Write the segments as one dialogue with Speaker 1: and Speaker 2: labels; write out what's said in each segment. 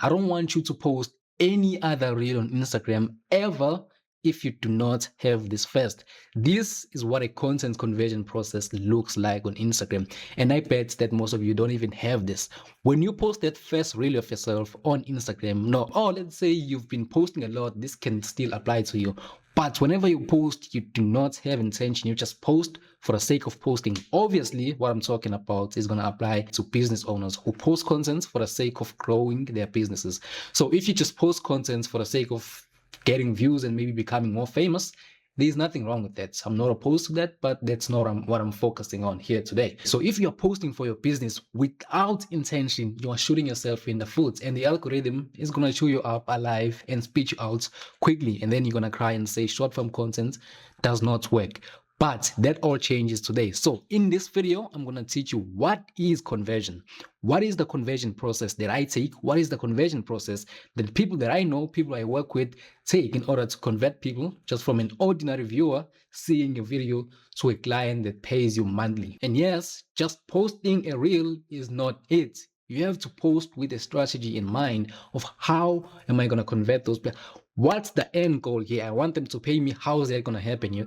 Speaker 1: I don't want you to post any other reel on Instagram ever if you do not have this first. This is what a content conversion process looks like on Instagram. And I bet that most of you don't even have this. When you post that first reel of yourself on Instagram, no, oh, let's say you've been posting a lot, this can still apply to you. But whenever you post, you do not have intention. You just post for the sake of posting. Obviously, what I'm talking about is going to apply to business owners who post content for the sake of growing their businesses. So if you just post content for the sake of getting views and maybe becoming more famous, there's nothing wrong with that. I'm not opposed to that, but that's not what I'm focusing on here today. So if you're posting for your business without intention, you are shooting yourself in the foot, and the algorithm is going to chew you up alive and spit you out quickly. And then you're going to cry and say short form content does not work. But that all changes today. So in this video, I'm going to teach you what is conversion. What is the conversion process that I take? What is the conversion process that people that I know, people I work with, take in order to convert people just from an ordinary viewer seeing a video to a client that pays you monthly? And yes, just posting a reel is not it. You have to post with a strategy in mind of how am I going to convert those people? What's the end goal here? I want them to pay me. How is that going to happen?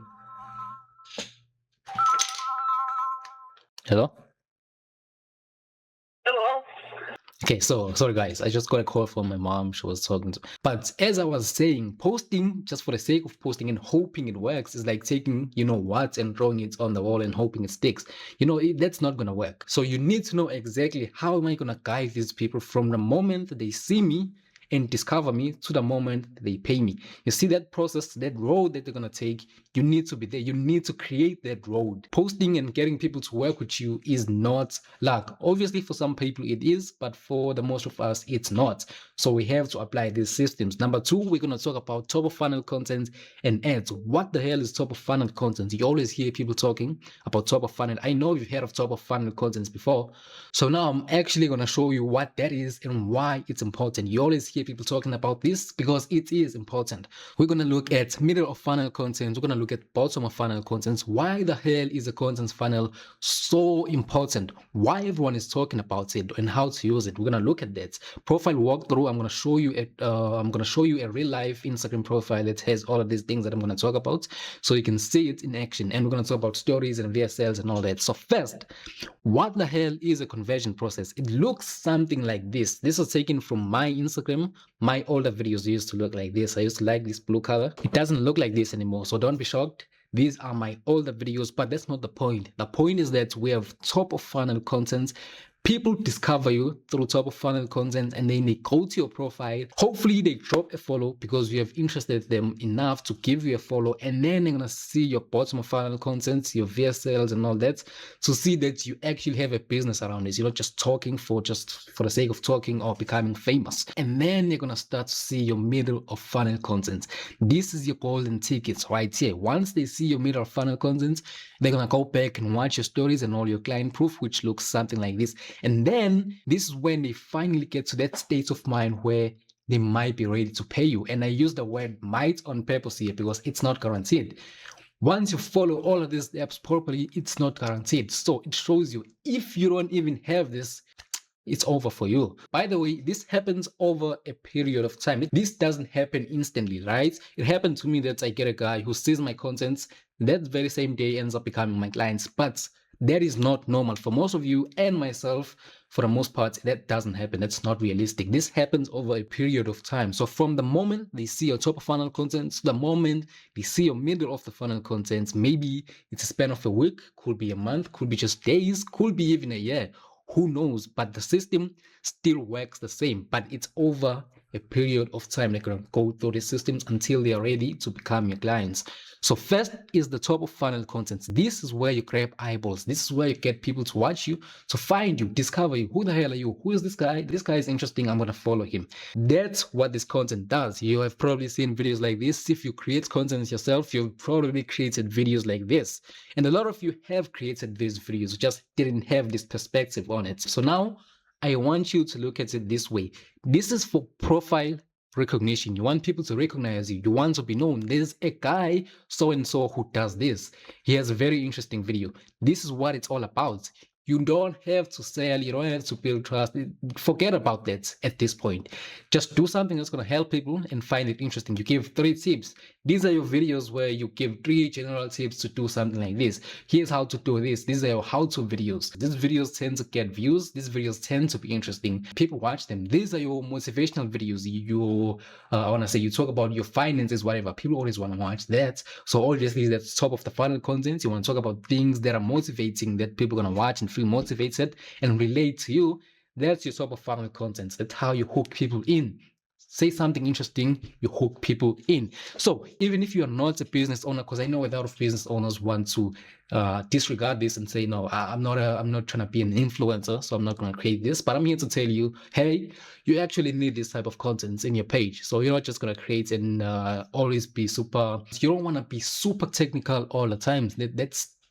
Speaker 1: Hello?
Speaker 2: Hello.
Speaker 1: Okay, so sorry guys, I just got a call from my mom. She was talking to. But as I was saying, posting just for the sake of posting and hoping it works is like taking, what, and throwing it on the wall and hoping it sticks. That's not gonna work. So you need to know exactly how am I gonna guide these people from the moment they see me and discover me to the moment they pay me. You see that process, that road that they're gonna take, you need to be there. You need to create that road. Posting and getting people to work with you is not luck. Obviously, for some people it is, but for the most of us, it's not. So we have to apply these systems. Number two, we're gonna talk about top of funnel content and ads. What the hell is top of funnel content? You always hear people talking about top of funnel. I know you've heard of top of funnel content before. So now I'm actually gonna show you what that is and why it's important. You always hear people talking about this because it is important. We're going to look at middle of funnel content. We're going to look at bottom of funnel content. Why the hell is a content funnel so important? Why everyone is talking about it and how to use it. We're going to look at that. Profile walkthrough. I'm going to show you a real life Instagram profile that has all of these things that I'm going to talk about so you can see it in action. And we're going to talk about stories and VSLs and all that. So first, what the hell is a conversion process? It looks something like this. This is taken from my Instagram. My older videos used to look like this. I used to like this blue color. It doesn't look like this anymore, so don't be shocked. These are my older videos, but that's not the point. The point is that we have top of funnel content. People discover you through top of funnel content, and then they go to your profile. Hopefully they drop a follow because you have interested them enough to give you a follow, and then they're gonna see your bottom of funnel content, your VSLs and all that, to see that you actually have a business around this. You're not just talking for the sake of talking or becoming famous. And then you're gonna start to see your middle of funnel content. This is your golden tickets right here. Once they see your middle of funnel content, they're gonna go back and watch your stories and all your client proof, which looks something like this. And then this is when they finally get to that state of mind where they might be ready to pay you. And I use the word might on purpose here because it's not guaranteed. Once you follow all of these steps properly, it's not guaranteed. So it shows you if you don't even have this, it's over for you. By the way, this happens over a period of time. This doesn't happen instantly, right? It happened to me that I get a guy who sees my contents that very same day ends up becoming my clients. But that is not normal for most of you and myself. For the most part, that doesn't happen. That's not realistic. This happens over a period of time. So from the moment they see your top of funnel content to the moment they see your middle of the funnel content, maybe it's a span of a week, could be a month, could be just days, could be even a year. Who knows? But the system still works the same, but it's over a period of time. They're going to go through the systems until they are ready to become your clients. So first is the top of funnel content. This is where you grab eyeballs. This is where you get people to watch you, to find you, discover you. Who the hell are you? Who is this guy? This guy is interesting. I'm going to follow him. That's what this content does. You have probably seen videos like this. If you create content yourself, you've probably created videos like this. And a lot of you have created these videos, just didn't have this perspective on it. So now I want you to look at it this way. This is for profile recognition. You want people to recognize you. You want to be known. There's a guy so and so who does this. He has a very interesting video. This is what it's all about. You don't have to sell, you don't have to build trust. Forget about that at this point. Just do something that's going to help people and find it interesting. You give 3 tips. These are your videos where you give 3 general tips to do something like this. Here's how to do this. These are your how-to videos. These videos tend to get views. These videos tend to be interesting. People watch them. These are your motivational videos. I want to say you talk about your finances, whatever. People always want to watch that. So obviously that's top of the funnel content. You want to talk about things that are motivating, that people are going to watch and feel motivated and relate to you. That's your top of funnel content. That's how you hook people in. Say something interesting, you hook people in. So even if you are not a business owner, because I know a lot of business owners want to disregard this and say, no, I'm not trying to be an influencer, so I'm not going to create this. But I'm here to tell you, hey, you actually need this type of content in your page. So you're not just going to create and always be super. You don't want to be super technical all the time.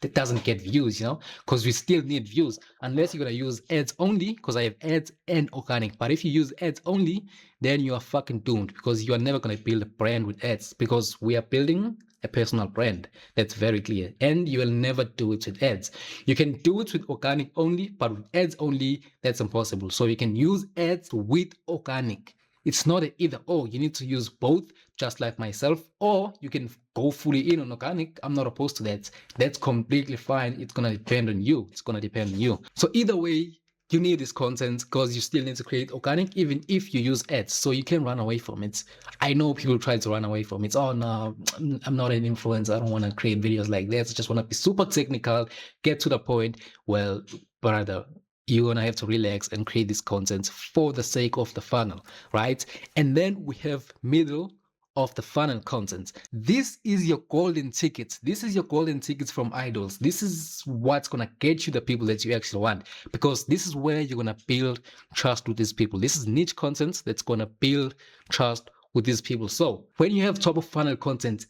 Speaker 1: That doesn't get views, because we still need views unless you're going to use ads only, because I have ads and organic. But if you use ads only, then you are fucking doomed, because you are never going to build a brand with ads, because we are building a personal brand. That's very clear. And you will never do it with ads. You can do it with organic only, but with ads only, that's impossible. So you can use ads with organic. It's not an either or. You need to use both, just like myself, or you can go fully in on organic. I'm not opposed to that. That's completely fine. It's going to depend on you. So either way, you need this content, because you still need to create organic even if you use ads. So you can run away from it. I know people try to run away from it. Oh no, I'm not an influencer. I don't want to create videos like that. I just want to be super technical, get to the point. Well, brother, you're gonna have to relax and create this content for the sake of the funnel, right? And then we have middle of the funnel content. This is your golden ticket. This is your golden ticket from idols. This is what's gonna get you the people that you actually want, because this is where you're gonna build trust with these people. This is niche content that's gonna build trust with these people. So when you have top of funnel content,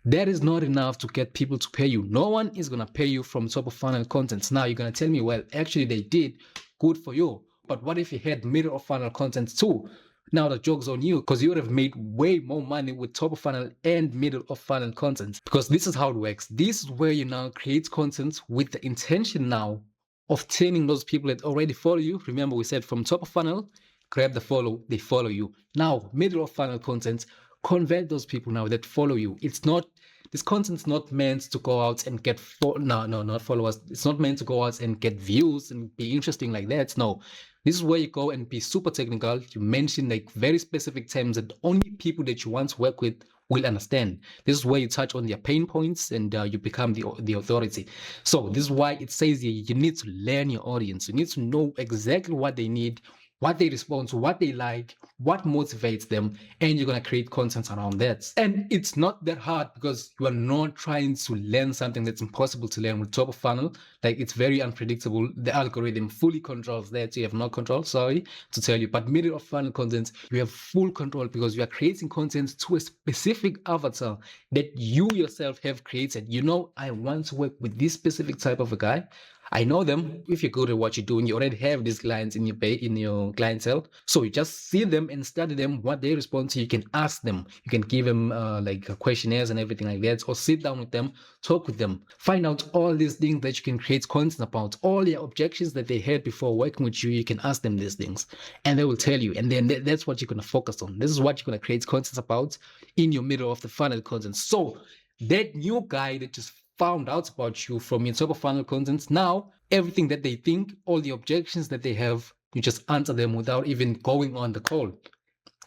Speaker 1: that is not enough to get people to pay you. No one is going to pay you from top of funnel content. Now you're going to tell me, well, actually they did. Good for you. But what if you had middle of funnel content too? Now the joke's on you, because you would have made way more money with top of funnel and middle of funnel content. Because this is how it works. This is where you now create content with the intention now of turning those people that already follow you. Remember, we said from top of funnel, grab the follow, they follow you. Now, middle of funnel content, convert those people now that follow you. This content's not meant to go out and get not followers. It's not meant to go out and get views and be interesting like that. No, this is where you go and be super technical. You mention like very specific terms that only people that you want to work with will understand. This is where you touch on their pain points and you become the authority. So this is why it says here, you need to learn your audience. You need to know exactly what they need, what they respond to, what they like, what motivates them, and you're going to create content around that. And it's not that hard, because you are not trying to learn something that's impossible to learn with top of funnel. Like, it's very unpredictable. The algorithm fully controls that. You have no control, sorry to tell you. But middle of funnel content, you have full control, because you are creating content to a specific avatar that you yourself have created. I want to work with this specific type of a guy. I know them. If you're good at what you're doing, you already have these clients in your clientele. So you just see them and study them, what they respond to. You can ask them. You can give them questionnaires and everything like that, or sit down with them, talk with them, find out all these things that you can create content about. All your objections that they had before working with you, you can ask them these things, and they will tell you. And then that's what you're going to focus on. This is what you're going to create content about in your middle of the funnel content. So that new guy that just found out about you from your top of funnel content, now everything that they think, all the objections that they have, you just answer them without even going on the call.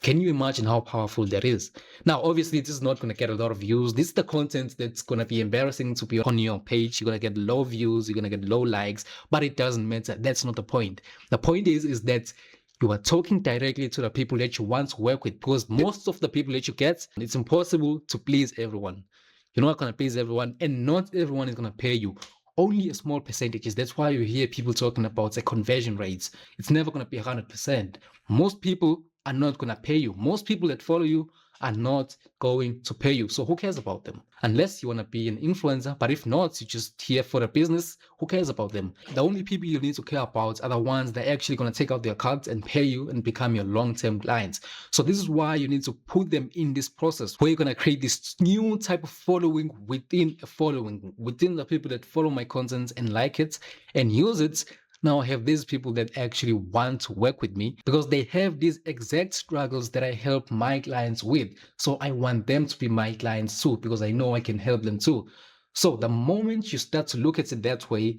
Speaker 1: Can you imagine how powerful that is? Now, obviously, this is not going to get a lot of views. This is the content that's going to be embarrassing to be on your page. You're going to get low views, you're going to get low likes, but it doesn't matter. That's not the point. The point is that you are talking directly to the people that you want to work with, because most of the people that you get, it's impossible to please everyone. You're not going to please everyone, and not everyone is going to pay you. Only a small percentages. That's why you hear people talking about the conversion rates. It's never going to be 100%. Most people are not going to pay you. Most people that follow you are not going to pay you. So who cares about them? Unless you want to be an influencer. But if not, you're just here for the business, who cares about them? The only people you need to care about are the ones that are actually going to take out their cards and pay you and become your long-term clients. So this is why you need to put them in this process, where you're going to create this new type of following within a following, within the people that follow my content and like it and use it. Now I have these people that actually want to work with me because they have these exact struggles that I help my clients with. So I want them to be my clients too because I know I can help them too. So the moment you start to look at it that way,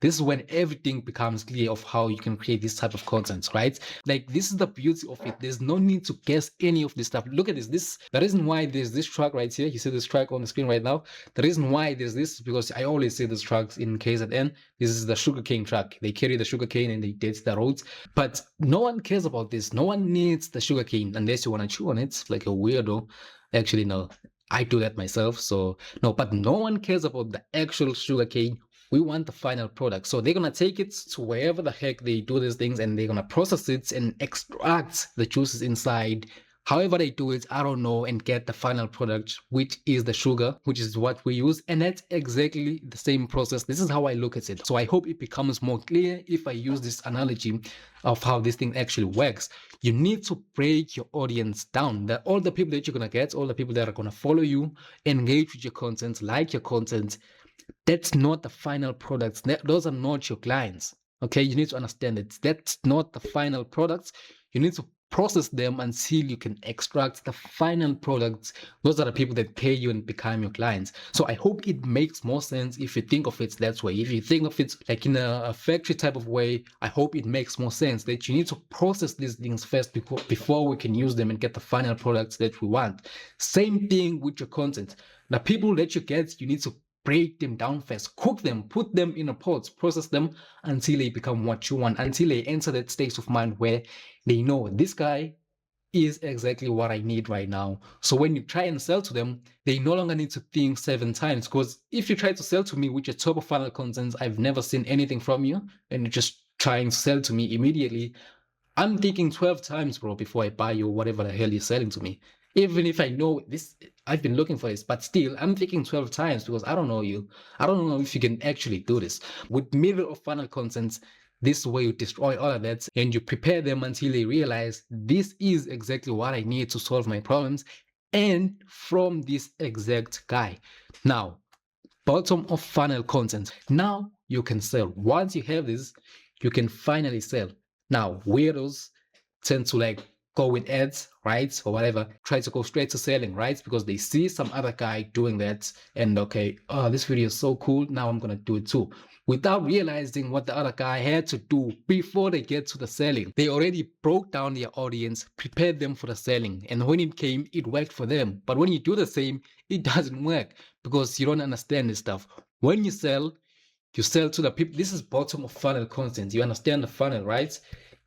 Speaker 1: this is when everything becomes clear of how you can create this type of content, right? Like this is the beauty of it. There's no need to guess any of this stuff. Look at this. This the reason why there's this track right here. You see this track on the screen right now. The reason why there's this is because I always say this tracks in KZN. This is the sugarcane track. They carry the sugarcane and they date the roads. But no one cares about this. No one needs the sugarcane unless you want to chew on it like a weirdo. Actually, no. I do that myself. So no, but no one cares about the actual sugarcane. We want the final product. So they're going to take it to wherever the heck they do these things and they're going to process it and extract the juices inside. However they do it, I don't know, and get the final product, which is the sugar, which is what we use. And that's exactly the same process. This is how I look at it. So I hope it becomes more clear if I use this analogy of how this thing actually works. You need to break your audience down. That all the people that you're going to get, all the people that are going to follow you, engage with your content, like your content, that's not the final products. Those are not your clients. Okay, you need to understand it. That's not the final products. You need to process them until you can extract the final products. Those are the people that pay you and become your clients. So I hope it makes more sense if you think of it that way. If you think of it like in a factory type of way, I hope it makes more sense that you need to process these things first before we can use them and get the final products that we want. Same thing with your content. The people that you get, you need to break them down first, cook them, put them in a pot, process them until they become what you want, until they enter that state of mind where they know this guy is exactly what I need right now. So when you try and sell to them, they no longer need to think 7 times. Because if you try to sell to me with your top of funnel content, I've never seen anything from you, and you're just trying to sell to me immediately, I'm thinking 12 times, bro, before I buy you whatever the hell you're selling to me. Even if I know this, I've been looking for this, but still, I'm thinking 12 times because I don't know you. I don't know if you can actually do this. With middle of funnel content, this way you destroy all of that and you prepare them until they realize this is exactly what I need to solve my problems and from this exact guy. Now, bottom of funnel content. Now you can sell. Once you have this, you can finally sell. Now, weirdos tend to like go with ads, right? Or whatever, try to go straight to selling, right? Because they see some other guy doing that and okay, oh, this video is so cool. Now I'm going to do it too. Without realizing what the other guy had to do before they get to the selling. They already broke down their audience, prepared them for the selling. And when it came, it worked for them. But when you do the same, it doesn't work because you don't understand this stuff. When you sell to the people. This is bottom of funnel content. You understand the funnel, right?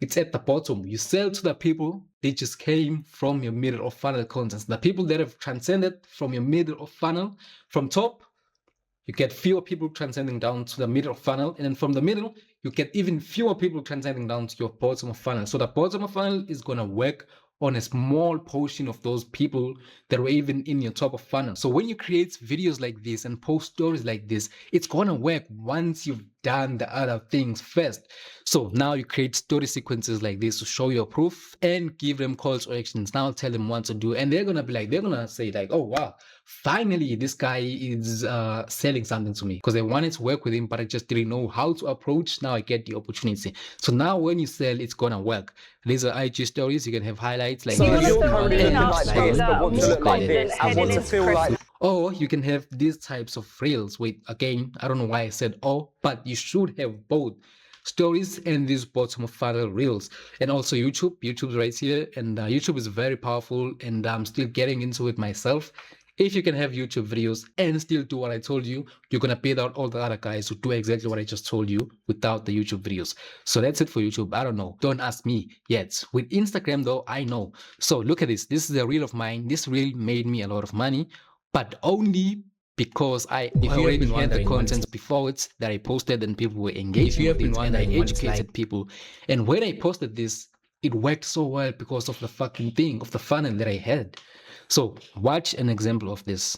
Speaker 1: It's at the bottom. You sell to the people they just came from your middle of funnel content. The people that have transcended from your middle of funnel, from top, you get fewer people transcending down to the middle of funnel. And then from the middle, you get even fewer people transcending down to your bottom of funnel. So the bottom of funnel is going to work on a small portion of those people that were even in your top of funnel. So when you create videos like this and post stories like this, it's gonna work once you've done the other things first. So now you create story sequences like this to show your proof and give them call to actions. Now tell them what to do, and they're gonna say like, oh wow, finally this guy is selling something to me, because I wanted to work with him but I just didn't know how to approach. Now I get the opportunity. So now when you sell, it's gonna work. These are IG stories. You can have highlights like
Speaker 2: So
Speaker 1: this.
Speaker 2: you're currently looking like this, but want to look like this and want to feel like.
Speaker 1: Or you can have these types of reels. Wait, again, I don't know why I said oh, but you should have both stories and these bottom of funnel reels. And also YouTube's right here, and YouTube is very powerful, and I'm still getting into it myself. If you can have YouTube videos and still do what I told you, you're gonna beat out all the other guys who do exactly what I just told you without the YouTube videos. So that's it for YouTube. I don't know. Don't ask me yet. With Instagram though, I know. So look at this. This is a reel of mine. This reel made me a lot of money, but only because I already had the content before it that I posted and people were engaging with it, and I educated people. And when I posted this, it worked so well because of the fucking thing, of the funnel that I had. So watch an example of this.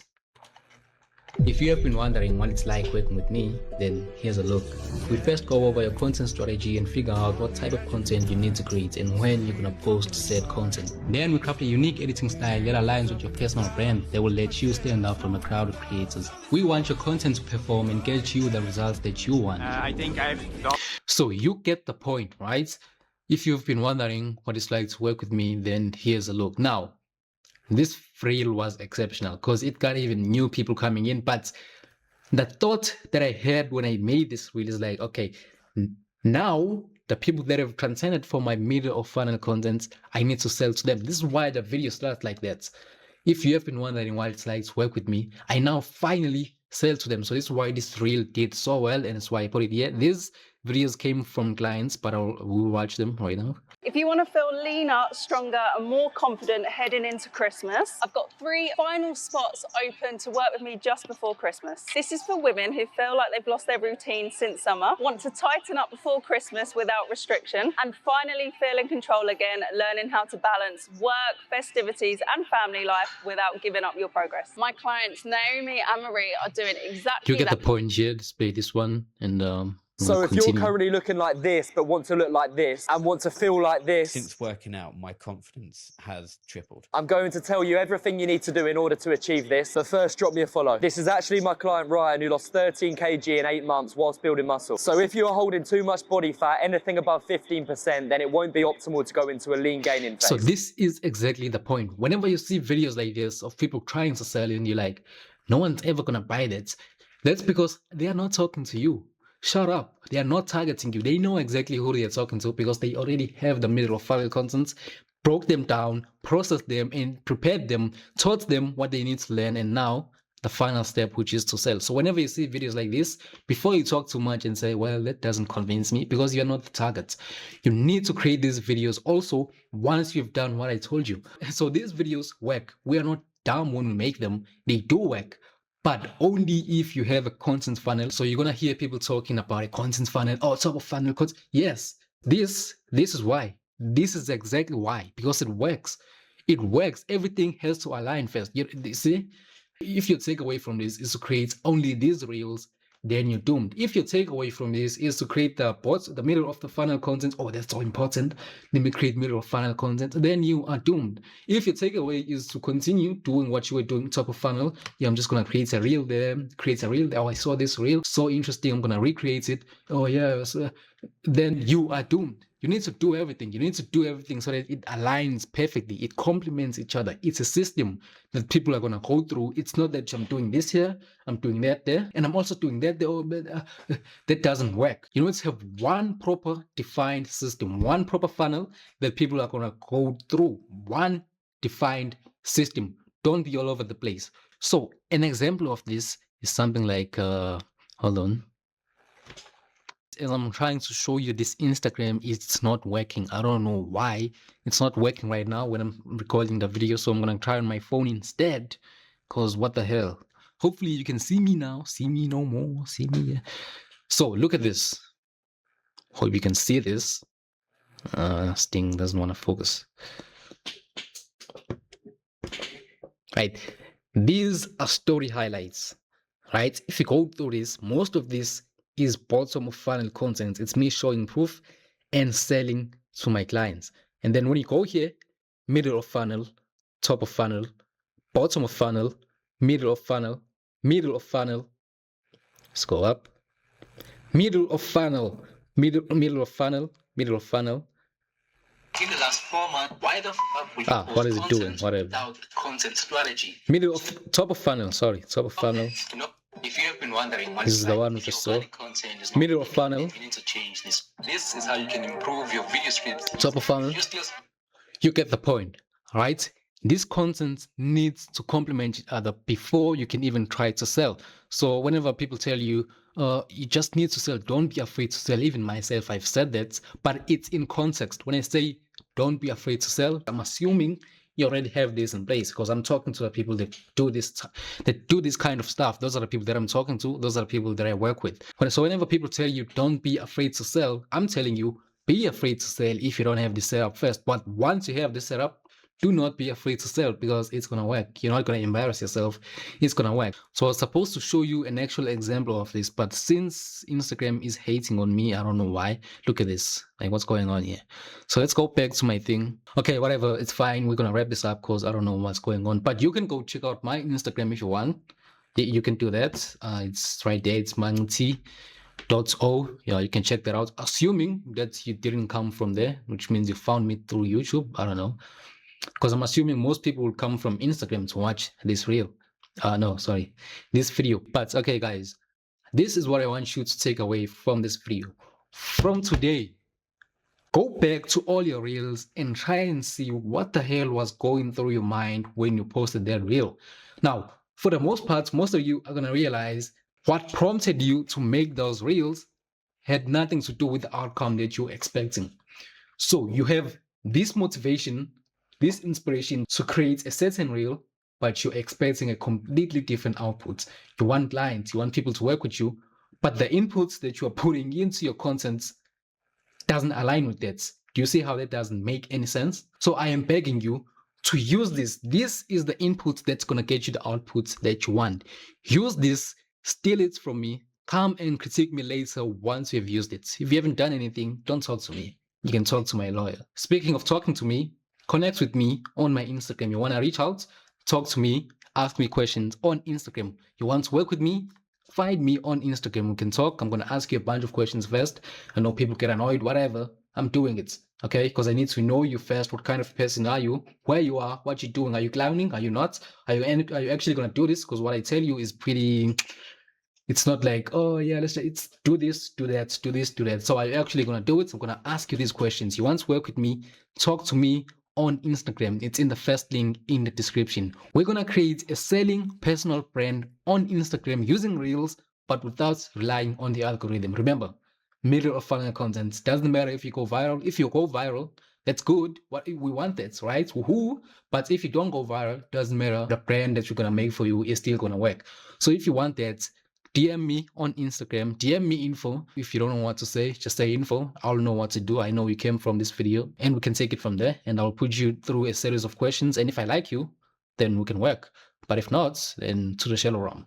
Speaker 1: If you have been wondering what it's like working with me, then here's a look. We first go over your content strategy and figure out what type of content you need to create and when you're gonna post said content. Then we craft a unique editing style that aligns with your personal brand that will let you stand out from a crowd of creators. We want your content to perform and get you the results that you want. So you get the point, right? If you've been wondering what it's like to work with me, then here's a look. Now, this reel was exceptional because it got even new people coming in. But the thought that I had when I made this reel is like, okay, now the people that have transcended for my middle of funnel content, I need to sell to them. This is why the video starts like that. If you have been wondering what it's like to work with me, I now finally sell to them. So this is why this reel did so well, and it's why I put it here. These videos came from clients, but we'll watch them right now.
Speaker 3: If you want to feel leaner, stronger and more confident heading into Christmas, I've got 3 final spots open to work with me just before Christmas. This is for women who feel like they've lost their routine since summer, want to tighten up before Christmas without restriction, and finally feel in control again, learning how to balance work, festivities and family life without giving up your progress. My clients Naomi and Marie are doing exactly
Speaker 1: You get
Speaker 3: that.
Speaker 1: the point here. Display this one and
Speaker 2: So if you're currently looking like this, but want to look like this, and want to feel like this...
Speaker 4: Since working out, my confidence has tripled.
Speaker 2: I'm going to tell you everything you need to do in order to achieve this. But first, drop me a follow. This is actually my client Ryan, who lost 13 kg in 8 months whilst building muscle. So if you're holding too much body fat, anything above 15%, then it won't be optimal to go into a lean gaining phase.
Speaker 1: So this is exactly the point. Whenever you see videos like this of people trying to sell and you're like, no one's ever gonna buy that, that's because they are not talking to you. Shut up. They are not targeting you. They know exactly who they are talking to because they already have the middle of funnel contents, broke them down, processed them, and prepared them, taught them what they need to learn, and now the final step, which is to sell. So whenever you see videos like this, before you talk too much and say, well, that doesn't convince me, because you're not the target. You need to create these videos also once you've done what I told you. So these videos work. We are not dumb when we make them. They do work. But only if you have a content funnel. So you're gonna hear people talking about a content funnel or top of funnel content. Yes, this is why. This is exactly why. Because it works. It works. Everything has to align first. You see, if your takeaway from this is to create only these reels, then you're doomed. If your takeaway from this is to create the middle of the funnel content, oh, that's so important, let me create middle of funnel content, then you are doomed. If your takeaway is to continue doing what you were doing top of funnel, yeah, I'm just gonna create a reel there, oh, I saw this reel, so interesting, I'm gonna recreate it, oh yeah, so, then you are doomed. You need to do everything. You need to do everything so that it aligns perfectly. It complements each other. It's a system that people are going to go through. It's not that I'm doing this here, I'm doing that there, and I'm also doing that there. Oh, but, that doesn't work. You need to have one proper defined system, one proper funnel that people are going to go through. One defined system. Don't be all over the place. So an example of this is something like, hold on. As I'm trying to show you this Instagram, it's not working. I don't know why it's not working right now when I'm recording the video, so I'm gonna try on my phone instead, because what the hell. Hopefully you can see me now. See me no more. See me. So look at this. Hope you can see this. Sting doesn't want to focus. Right, these are story highlights. Right, if you go through this, most of this is bottom of funnel content. It's me showing proof and selling to my clients. And then when you go here, middle of funnel, top of funnel, bottom of funnel, middle of funnel, middle of funnel. Let's go up. Middle of funnel, middle of funnel, middle of funnel.
Speaker 5: In the last 4 months, why the fuck would you
Speaker 1: What is it doing? Whatever.
Speaker 5: Without content strategy?
Speaker 1: Middle of top of funnel. Sorry, top of funnel.
Speaker 5: You know, if you have been wondering what
Speaker 1: This is the one we just saw. Middle of funnel.
Speaker 5: You need to change this. This is how you can improve your video scripts.
Speaker 1: Top of funnel. You get the point, right? This content needs to complement each other before you can even try to sell. So whenever people tell you, you just need to sell, don't be afraid to sell. Even myself, I've said that, but it's in context. When I say don't be afraid to sell, I'm assuming you already have this in place, because I'm talking to the people that do this kind of stuff. Those are the people that I'm talking to. Those are the people that I work with. So whenever people tell you don't be afraid to sell, I'm telling you, be afraid to sell if you don't have the setup first. But once you have the setup, do not be afraid to sell because it's gonna work. You're not gonna embarrass yourself. It's gonna work. So I was supposed to show you an actual example of this, but since Instagram is hating on me, I don't know why. Look at this. Like, what's going on here? So let's go back to my thing. Okay, whatever. It's fine. We're gonna wrap this up because I don't know what's going on. But you can go check out my Instagram if you want. You can do that. It's right there. It's mangt.o. Yeah, you can check that out. Assuming that you didn't come from there, which means you found me through YouTube. I don't know. Because I'm assuming most people will come from Instagram to watch this reel. No, sorry, this video. But okay, guys, this is what I want you to take away from this video. From today, go back to all your reels and try and see what the hell was going through your mind when you posted that reel. Now, for the most part, most of you are going to realize what prompted you to make those reels had nothing to do with the outcome that you're expecting. So you have this motivation, this inspiration to create a certain reel, but you're expecting a completely different output. You want clients, you want people to work with you, but the inputs that you are putting into your content doesn't align with that. Do you see how that doesn't make any sense? So I am begging you to use this. This is the input that's going to get you the output that you want. Use this, steal it from me, come and critique me later once you've used it. If you haven't done anything, don't talk to me. You can talk to my lawyer. Speaking of talking to me, connect with me on my Instagram. You want to reach out, talk to me, ask me questions on Instagram. You want to work with me, find me on Instagram. We can talk. I'm going to ask you a bunch of questions first. I know people get annoyed, whatever. I'm doing it, okay? Because I need to know you first. What kind of person are you? Where you are? What you're doing? Are you clowning? Are you not? Are you actually going to do this? Because what I tell you is pretty... It's not like, oh yeah, it's do this, do that, do this, do that. So are you actually going to do it? I'm going to ask you these questions. You want to work with me? Talk to me on Instagram. It's in the first link in the description. We're going to create a selling personal brand on Instagram using Reels, but without relying on the algorithm. Remember, middle of funnel content. Doesn't matter if you go viral. If you go viral, that's good. What we want that, right? Woohoo! But if you don't go viral, doesn't matter. The brand that you're going to make for you is still going to work. So if you want that, DM me on Instagram, DM me info. If you don't know what to say, just say info. I'll know what to do. I know you came from this video and we can take it from there and I'll put you through a series of questions. And if I like you, then we can work. But if not, then to the shallow realm.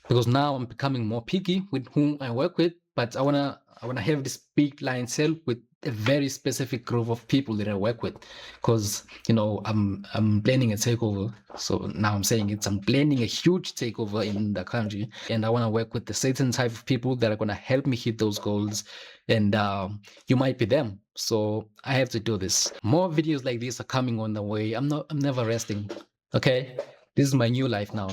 Speaker 1: Because now I'm becoming more picky with whom I work with, but I wanna have this big clientele with a very specific group of people that I work with, because I'm planning a takeover. So now I'm saying I'm planning a huge takeover in the country, and I want to work with a certain type of people that are gonna help me hit those goals, and you might be them. So I have to do this. More videos like this are coming on the way. I'm never resting. Okay, this is my new life now.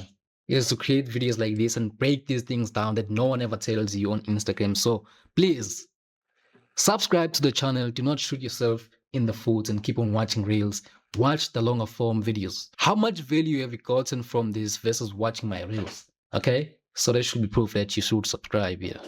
Speaker 1: Is to create videos like this and break these things down that no one ever tells you on Instagram. So please subscribe to the channel. Do not shoot yourself in the foot and keep on watching reels. Watch the longer form videos. How much value have you gotten from this versus watching my reels? Okay, so that should be proof that you should subscribe here.